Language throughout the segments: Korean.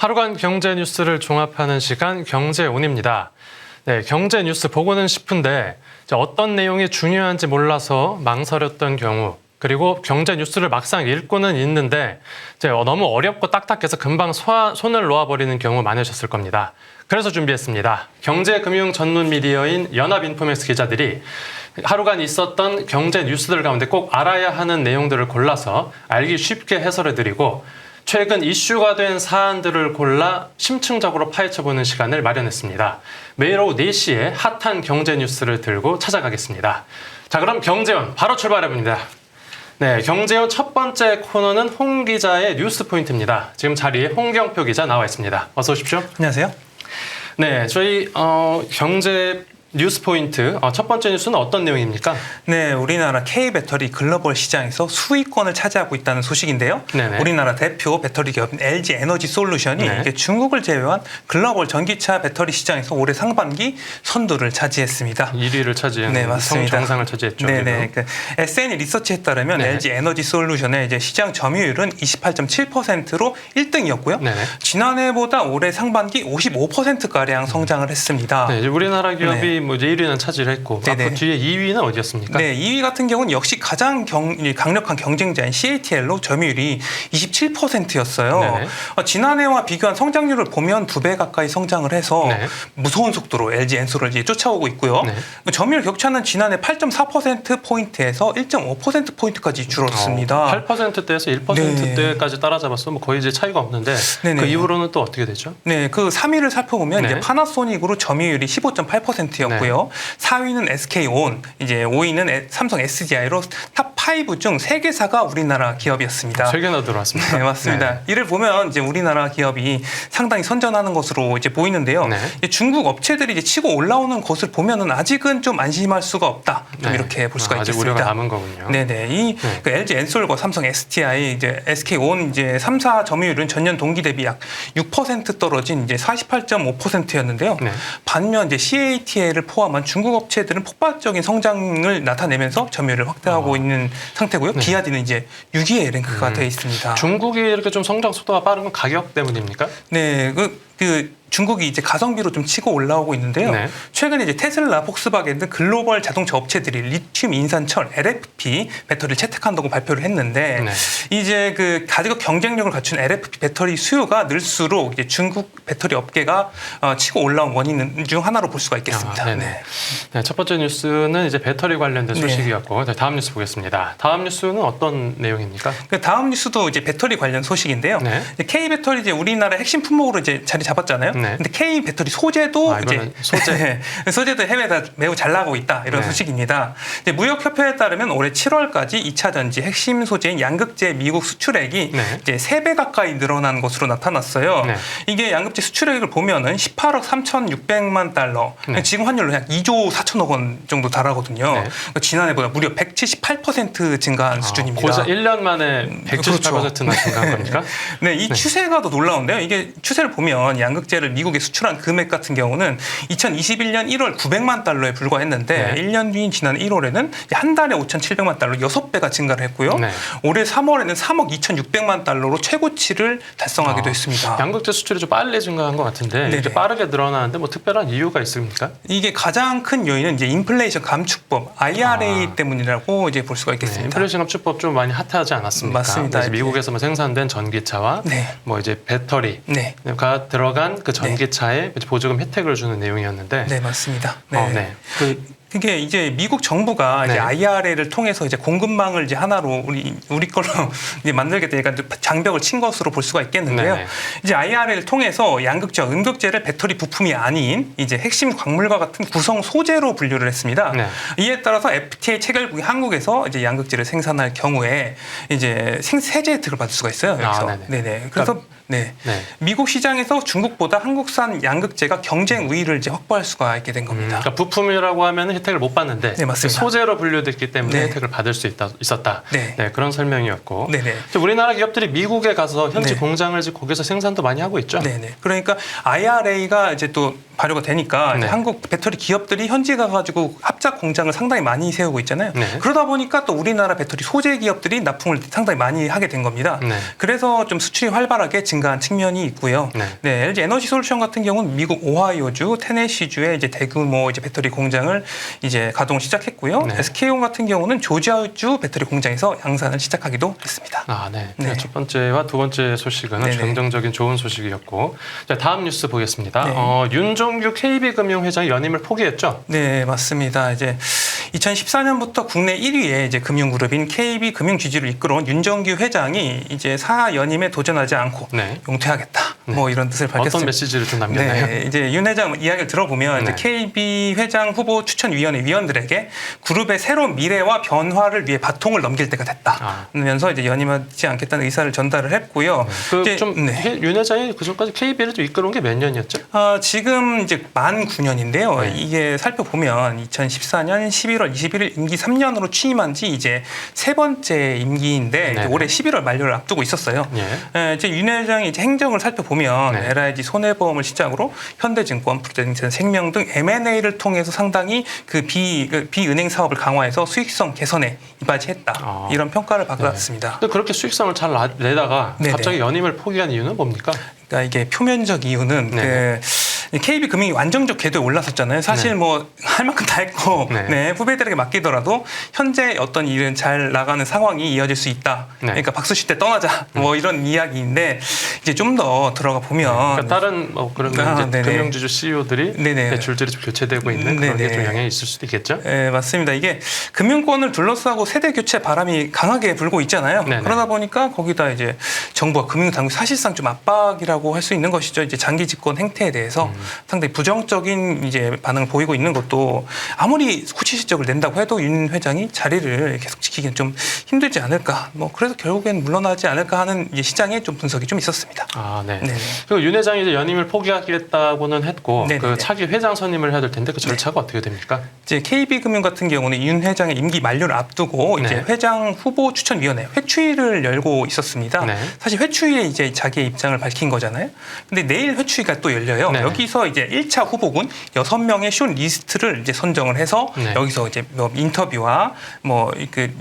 하루간 경제 뉴스를 종합하는 시간 경제온입니다. 네, 경제 뉴스 보고는 싶은데 어떤 내용이 중요한지 몰라서 망설였던 경우, 그리고 경제 뉴스를 막상 읽고는 있는데 너무 어렵고 딱딱해서 금방 손을 놓아버리는 경우 많으셨을 겁니다. 그래서 준비했습니다. 경제금융 전문 미디어인 연합인포맥스 기자들이 하루간 있었던 경제 뉴스들 가운데 꼭 알아야 하는 내용들을 골라서 알기 쉽게 해설해드리고 최근 이슈가 된 사안들을 골라 심층적으로 파헤쳐보는 시간을 마련했습니다. 매일 오후 4시에 핫한 경제 뉴스를 들고 찾아가겠습니다. 자, 그럼 경제원 바로 출발해봅니다. 네, 경제원 첫 번째 코너는 홍 기자의 뉴스 포인트입니다. 지금 자리에 홍경표 기자 나와 있습니다. 어서 오십시오. 안녕하세요. 네, 저희 경제 뉴스 포인트 첫 번째 뉴스는 어떤 내용입니까? 네, 우리나라 K배터리 글로벌 시장에서 수익권을 차지하고 있다는 소식인데요. 네네. 우리나라 대표 배터리 기업인 LG 에너지 솔루션이 네. 이게 중국을 제외한 글로벌 전기차 배터리 시장에서 올해 상반기 선두를 차지했습니다. 1위를 차지한 네, 맞습니다. 정상을 차지했죠. 네네. 그 SNE 리서치에 따르면 네. LG 에너지 솔루션의 이제 시장 점유율은 28.7%로 1등이었고요. 네네. 지난해보다 올해 상반기 55%가량 성장을 했습니다. 네, 이제 우리나라 기업이 네. 이제 1위는 차지를 했고 네네. 앞으로 뒤에 2위는 어디였습니까? 네, 2위 같은 경우는 역시 가장 강력한 경쟁자인 CATL로 점유율이 27%였어요. 네네. 지난해와 비교한 성장률을 보면 2배 가까이 성장을 해서 네. 무서운 속도로 LG 엔솔을 이제 쫓아오고 있고요. 네. 점유율 격차는 지난해 8.4%포인트에서 1.5%포인트까지 줄었습니다. 8%대에서 1%대까지 따라잡았어. 뭐 거의 이제 차이가 없는데 네네. 그 이후로는 또 어떻게 되죠? 네, 그 3위를 살펴보면 네. 이제 파나소닉으로 점유율이 15.8%였고요. 4위는 SK온, 이제 5위는 삼성 SDI로 탑 5 중 3개사가 우리나라 기업이었습니다. 3개나 들어왔습니다. 네, 맞습니다. 네. 이를 보면 이제 우리나라 기업이 상당히 선전하는 것으로 이제 보이는데요. 네. 이제 중국 업체들이 이제 치고 올라오는 것을 보면은 아직은 좀 안심할 수가 없다. 좀 네. 이렇게 볼 수가 아직 있겠습니다. 우려가 남은 거군요. 네네. 네. 그 LG 엔솔과 삼성 SDI, 이제 SK온 이제 3사 점유율은 전년 동기 대비 약 6% 떨어진 이제 48.5%였는데요. 네. 반면 이제 CATL을 포함한 중국 업체들은 폭발적인 성장을 나타내면서 점유율을 확대하고 있는 상태고요. 네. 비아디는 이제 6위에 랭크가 되어 있습니다. 중국이 이렇게 좀 성장 속도가 빠른 건 가격 때문입니까? 네, 그 중국이 이제 가성비로 좀 치고 올라오고 있는데요. 네. 최근에 이제 테슬라, 폭스바겐 등 글로벌 자동차 업체들이 리튬 인산철 LFP 배터리를 채택한다고 발표를 했는데 네. 이제 그 가격 경쟁력을 갖춘 LFP 배터리 수요가 늘수록 이제 중국 배터리 업계가 치고 올라온 원인 중 하나로 볼 수가 있겠습니다. 네네. 네, 첫 번째 뉴스는 이제 배터리 관련된 소식이었고 다음 뉴스 보겠습니다. 다음 뉴스는 어떤 내용입니까? 그 다음 뉴스도 이제 배터리 관련 소식인데요. 네. K 배터리 이제 우리나라 핵심 품목으로 이제 자리 잡았잖아요. 네. 근데 K 배터리 소재도 이제 소재 소재도 해외에서 매우 잘 나가고 있다 이런 네. 소식입니다. 무역협회에 따르면 올해 7월까지 2차 전지 핵심 소재인 양극재 미국 수출액이 네. 이제 3배 가까이 늘어난 것으로 나타났어요. 네. 이게 양극재 수출액을 보면은 18억 3,600만 달러, 네. 지금 환율로 약 2조 4천억 원 정도 달하거든요. 네. 지난해보다 무려 178% 증가한 수준입니다. 고작 1년 만에 178%나 그렇죠. 증가한 겁니까? 네, 이 추세가 더 놀라운데요. 이게 추세를 보면 양극재를 미국에 수출한 금액 같은 경우는 2021년 1월 900만 달러에 불과했는데 네. 1년 뒤인 지난 1월에는 한 달에 5,700만 달러 6배가 증가를 했고요. 네. 올해 3월에는 3억 2,600만 달러로 최고치를 달성하기도 했습니다. 양극재 수출이 좀 빨리 증가한 것 같은데 네네. 이렇게 빠르게 늘어나는데 뭐 특별한 이유가 있습니까? 이게 가장 큰 요인은 이제 인플레이션 감축법 IRA 때문이라고 이제 볼 수가 네, 있겠습니다. 인플레이션 감축법 좀 많이 핫하지 않았습니까? 맞습니다. 그래서 미국에서만 생산된 전기차와 네. 뭐 이제 배터리가 네. 들어간 그 전기차에 보조금 혜택을 주는 내용이었는데. 네, 맞습니다. 네. 그게 이제 미국 정부가 네. 이제 IRA를 통해서 이제 공급망을 이제 하나로 우리 걸로 이제 만들게 되니까 장벽을 친 것으로 볼 수가 있겠는데요. 네네. 이제 IRA를 통해서 양극재와 음극재를 배터리 부품이 아닌 이제 핵심 광물과 같은 구성 소재로 분류를 했습니다. 네. 이에 따라서 FTA 체결국이 한국에서 이제 양극재를 생산할 경우에 이제 세제 혜택을 받을 수가 있어요. 여기서. 네네. 그래서 네. 미국 시장에서 중국보다 한국산 양극재가 경쟁 우위를 이제 확보할 수가 있게 된 겁니다. 그러니까 부품이라고 하면 혜택을 못 받는데 네, 맞습니다. 소재로 분류됐기 때문에 네. 혜택을 받을 수 있었다. 네. 네, 그런 설명이었고 네네. 우리나라 기업들이 미국에 가서 현지 네. 공장을 짓고 거기서 생산도 많이 하고 있죠. 네네. 그러니까 IRA가 이제 또 발효가 되니까 네. 한국 배터리 기업들이 현지 가가지고 합작 공장을 상당히 많이 세우고 있잖아요. 네. 그러다 보니까 또 우리나라 배터리 소재 기업들이 납품을 상당히 많이 하게 된 겁니다. 네. 그래서 좀 수출이 활발하게 증가한 측면이 있고요. 네. 네, LG 에너지 솔루션 같은 경우는 미국 오하이오주, 테네시주에 이제 대규모 이제 배터리 공장을 이제 가동 시작했고요. 네. SK온 같은 경우는 조지아주 배터리 공장에서 양산을 시작하기도 했습니다. 아, 네. 네. 첫 번째와 두 번째 소식은 네네. 긍정적인 좋은 소식이었고, 자, 다음 뉴스 보겠습니다. 네. 윤종규 KB금융 회장이 연임을 포기했죠. 네, 맞습니다. 이제 2014년부터 국내 1위의 이제 금융그룹인 KB금융지주를 이끌어온 윤정규 회장이 이제 사연임에 도전하지 않고 네. 용퇴하겠다. 네. 뭐 이런 뜻을 밝혔습니다. 어떤 메시지를 좀 남겼나요? 네, 이제 윤 회장 이야기를 들어보면 네. 이제 KB 회장 후보 추천위원회 위원들에게 그룹의 새로운 미래와 변화를 위해 바통을 넘길 때가 됐다. 면서 이제 연임하지 않겠다는 의사를 전달을 했고요. 이제 윤 회장이 그전까지 KB를 좀 이끌어온 게 몇 년이었죠? 지금 이제 만 9년인데요. 네. 이게 살펴보면 2014년 11월 21일 임기 3년으로 취임한 지 이제 세 번째 임기인데 이제 올해 11월 만료를 앞두고 있었어요. 네. 이제 윤 회장이 이제 행정을 살펴보면 네. LIG 손해보험을 시작으로 현대증권, 프로젠션 생명 등 M&A를 통해서 상당히 그 비은행 사업을 강화해서 수익성 개선에 이바지했다. 이런 평가를 받았습니다. 네. 그렇게 수익성을 잘 내다가 네네. 갑자기 연임을 포기한 이유는 뭡니까? 그러니까 이게 표면적 이유는 네. KB금융이 완전적 궤도에 올라섰잖아요. 사실 네. 뭐 할 만큼 다 했고 네. 네, 후배들에게 맡기더라도 현재 어떤 일은 잘 나가는 상황이 이어질 수 있다. 네. 그러니까 박수 칠 때 떠나자. 뭐 이런 이야기인데 이제 좀 더 들어가 보면 그러니까 다른 그러면 이제 금융주주 CEO들이 줄줄이 좀 교체되고 있는 그런 게 좀 영향이 있을 수도 있겠죠? 네, 맞습니다. 이게 금융권을 둘러싸고 세대 교체 바람이 강하게 불고 있잖아요. 네네. 그러다 보니까 거기다 이제 정부와 금융당국 사실상 좀 압박이라고 할 수 있는 것이죠. 이제 장기 집권 행태에 대해서 상당히 부정적인 이제 반응을 보이고 있는 것도 아무리 후치 실적을 낸다고 해도 윤 회장이 자리를 계속 지키기는 좀 힘들지 않을까. 뭐 그래서 결국엔 물러나지 않을까 하는 이제 시장의 좀 분석이 좀 있었습니다. 네. 네네. 그리고 윤 회장이 이제 연임을 포기하겠다고는 했고 네네네. 그 차기 회장 선임을 해야 될 텐데 그 절차가 어떻게 됩니까? 이제 KB금융 같은 경우는 윤 회장의 임기 만료를 앞두고 이제 회장 후보 추천위원회 회추위를 열고 있었습니다. 네. 사실 회추위에 이제 자기의 입장을 밝힌 거잖아요. 근데 내일 회추위가 또 열려요. 네. 여기서 이제 1차 후보군 6명의 숏 리스트를 이제 선정을 해서 여기서 이제 뭐 인터뷰와 뭐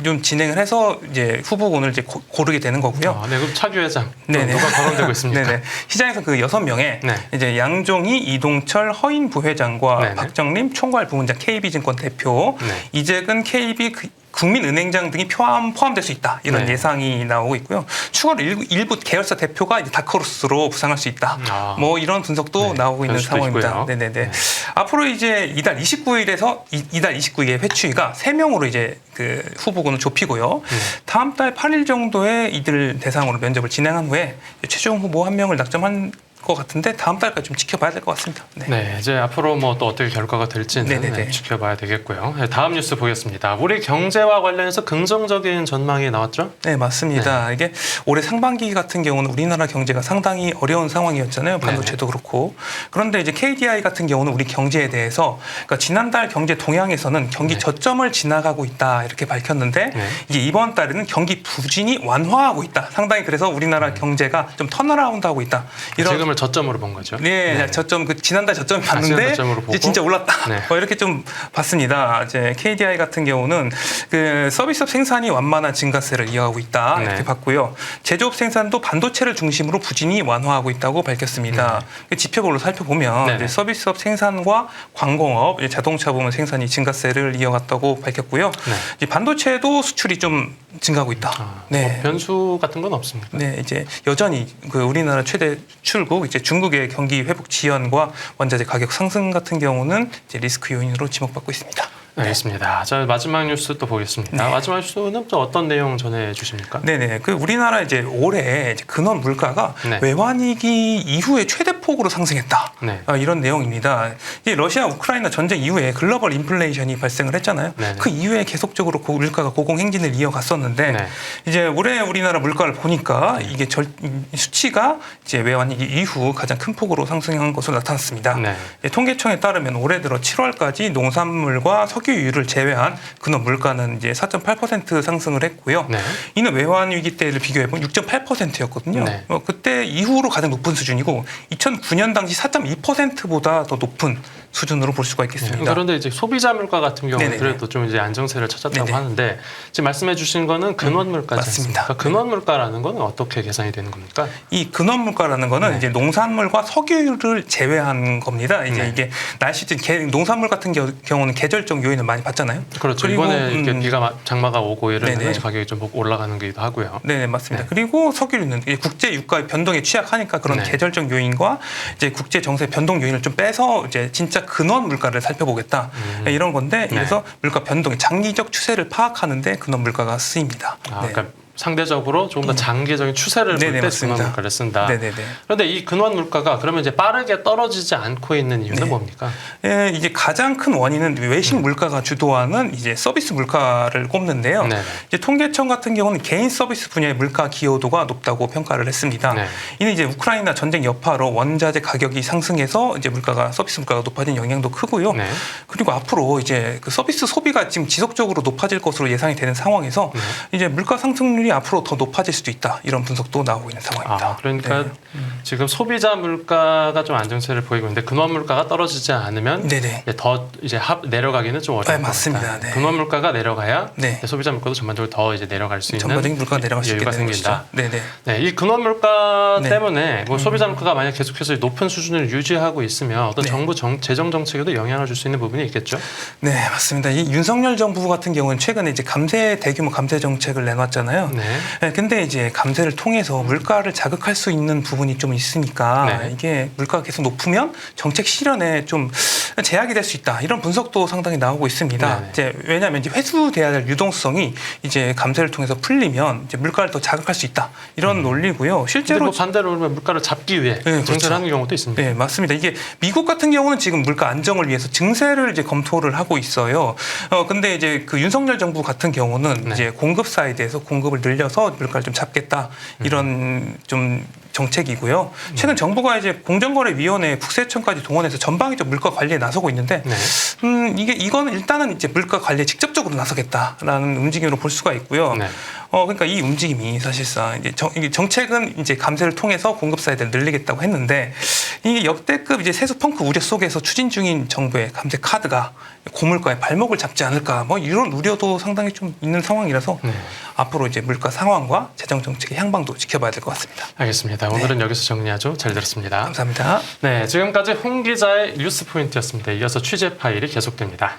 좀 진행을 해서 이제 후보군을 이제 고르게 되는 거고요. 네, 그럼 차기 회장 누가 거론되고 있습니까? 네네. 시장에서 그 6명의 이제 양종희, 이동철 허인 부회장과 박정림 총괄 부문장 KB증권 대표, 이재근 KB 국민은행장 등이 포함될 수 있다. 이런 예상이 나오고 있고요. 추가로 일부 계열사 대표가 이제 다크호스로 부상할 수 있다. 뭐 이런 분석도 나오고 있는 상황입니다. 네네네. 앞으로 이제 이달 29일에서 이달 29일에 회추위가 3명으로 이제 그 후보군을 좁히고요. 다음 달 8일 정도에 이들 대상으로 면접을 진행한 후에 최종 후보 1명을 낙점한 것 같은데 다음 달까지 좀 지켜봐야 될 것 같습니다. 네, 이제 앞으로 뭐 또 어떻게 결과가 될지는 지켜봐야 되겠고요. 다음 뉴스 보겠습니다. 우리 경제와 관련해서 긍정적인 전망이 나왔죠? 네, 맞습니다. 이게 올해 상반기 같은 경우는 우리나라 경제가 상당히 어려운 상황이었잖아요. 반도체도 그렇고. 그런데 이제 KDI 같은 경우는 우리 경제에 대해서 그러니까 지난달 경제 동향에서는 경기 저점을 지나가고 있다 이렇게 밝혔는데 이제 이번 달에는 경기 부진이 완화하고 있다. 상당히 그래서 우리나라 경제가 좀 턴어라운드하고 있다. 이런 저점으로 본 거죠. 네, 저점 지난달 저점 봤는데 이제 진짜 올랐다. 뭐 이렇게 좀 봤습니다. 이제 KDI 같은 경우는 그 서비스업 생산이 완만한 증가세를 이어가고 있다 이렇게 봤고요. 제조업 생산도 반도체를 중심으로 부진이 완화하고 있다고 밝혔습니다. 지표별로 살펴보면 이제 서비스업 생산과 관공업, 자동차 부문 생산이 증가세를 이어갔다고 밝혔고요. 이제 반도체도 수출이 좀 증가하고 있다. 뭐 변수 같은 건 없습니까? 네, 이제 여전히 그 우리나라 최대 출국 이제 중국의 경기 회복 지연과 원자재 가격 상승 같은 경우는 이제 리스크 요인으로 지목받고 있습니다. 알겠습니다. 자, 마지막 뉴스 또 보겠습니다. 마지막 뉴스는 또 어떤 내용 전해 주십니까? 네네. 그 우리나라 이제 올해 근원 물가가 외환위기 이후에 최대폭으로 상승했다. 이런 내용입니다. 이제 러시아 우크라이나 전쟁 이후에 글로벌 인플레이션이 발생을 했잖아요. 그 이후에 계속적으로 물가가 고공행진을 이어갔었는데 이제 올해 우리나라 물가를 보니까 이게 수치가 이제 외환위기 이후 가장 큰 폭으로 상승한 것으로 나타났습니다. 통계청에 따르면 올해 들어 7월까지 농산물과 석유유를 제외한 근원 물가는 이제 4.8% 상승을 했고요. 네. 이는 외환 위기 때를 비교해 보면 6.8%였거든요. 네. 그때 이후로 가장 높은 수준이고 2009년 당시 4.2%보다 더 높은 수준으로 볼 수가 있겠습니다. 그런데 이제 소비자 물가 같은 경우는 네네네. 그래도 좀 이제 안정세를 찾았다고 네네. 하는데 지금 말씀해주신 거는 근원 물가지 맞습니다. 않습니까? 근원 물가라는 건 어떻게 계산이 되는 겁니까? 이 근원 물가라는 거는 네. 이제 농산물과 석유를 제외한 겁니다. 이제 네. 이게 날씨 농산물 같은 경우는 계절적 요인을 많이 받잖아요. 그렇죠. 그리고, 이번에 이렇게 장마가 오고 이러면 네네. 가격이 좀 올라가는 거기도 하고요. 네, 맞습니다. 네. 그리고 석유는 국제 유가 변동에 취약하니까 그런 네. 계절적 요인과 이제 국제 정세 변동 요인을 좀 빼서 이제 진짜 근원 물가를 살펴보겠다 이런 건데 네. 그래서 물가 변동의 장기적 추세를 파악하는데 근원 물가가 쓰입니다. 네. 그러니까 상대적으로 조금 더 장기적인 추세를 볼 네네, 때 맞습니다. 근원 물가를 쓴다. 네네네. 그런데 이 근원 물가가 그러면 이제 빠르게 떨어지지 않고 있는 이유는 네. 뭡니까? 예, 이제 가장 큰 원인은 외식 물가가 주도하는 이제 서비스 물가를 꼽는데요. 네네. 이제 통계청 같은 경우는 개인 서비스 분야의 물가 기여도가 높다고 평가를 했습니다. 네. 이는 이제 우크라이나 전쟁 여파로 원자재 가격이 상승해서 이제 서비스 물가가 높아진 영향도 크고요. 네. 그리고 앞으로 이제 그 서비스 소비가 지금 지속적으로 높아질 것으로 예상이 되는 상황에서 이제 물가 상승률이 앞으로 더 높아질 수도 있다 이런 분석도 나오고 있는 상황입니다. 그러니까 네. 지금 소비자 물가가 좀 안정세를 보이고 있는데 근원 물가가 떨어지지 않으면 네네. 더 이제 내려가기는 좀 어려울 것 맞습니다. 같다. 네. 근원 물가가 내려가야 네. 소비자 물가도 전반적으로 더 이제 내려갈 수 있는 전반적인 물가가 내려갈 수 있게 여유가 되는 생긴다. 것이죠. 네네. 네, 이 근원 물가 네. 때문에 뭐 소비자 물가가 만약 계속해서 높은 수준을 유지하고 있으면 어떤 네. 정부 재정 정책에도 영향을 줄 수 있는 부분이 있겠죠. 네, 맞습니다. 이 윤석열 정부 같은 경우는 최근에 이제 대규모 감세 정책을 내놨잖아요. 네. 네, 근데 이제 감세를 통해서 물가를 자극할 수 있는 부분이 좀 있으니까 네. 이게 물가가 계속 높으면 정책 실현에 좀 제약이 될 수 있다. 이런 분석도 상당히 나오고 있습니다. 네. 이제 왜냐하면 이제 회수돼야 될 유동성이 이제 감세를 통해서 풀리면 이제 물가를 더 자극할 수 있다. 이런 논리고요. 실제로 뭐 반대로 그러면 물가를 잡기 위해 그렇죠. 정책을 하는 경우도 있습니다. 네, 맞습니다. 이게 미국 같은 경우는 지금 물가 안정을 위해서 증세를 이제 검토를 하고 있어요. 근데 이제 그 윤석열 정부 같은 경우는 네. 이제 공급 사이드에서 공급을 늘려서 물가를 좀 잡겠다 이런 좀 정책이고요. 최근 정부가 이제 공정거래위원회 국세청까지 동원해서 전방위적 물가 관리에 나서고 있는데, 네. 이거는 일단은 이제 물가 관리에 직접적으로 나서겠다라는 움직임으로 볼 수가 있고요. 네. 그러니까 이 움직임이 사실상 이제 이게 정책은 이제 감세를 통해서 공급 사이드를 늘리겠다고 했는데 이게 역대급 이제 세수 펑크 우려 속에서 추진 중인 정부의 감세 카드가 고물가에 발목을 잡지 않을까 뭐 이런 우려도 상당히 좀 있는 상황이라서 네. 앞으로 이제 물가 상황과 재정 정책의 향방도 지켜봐야 될 것 같습니다. 알겠습니다. 오늘은 여기서 정리하죠. 잘 들었습니다. 감사합니다. 네, 지금까지 홍 기자의 뉴스 포인트였습니다. 이어서 취재 파일이 계속됩니다.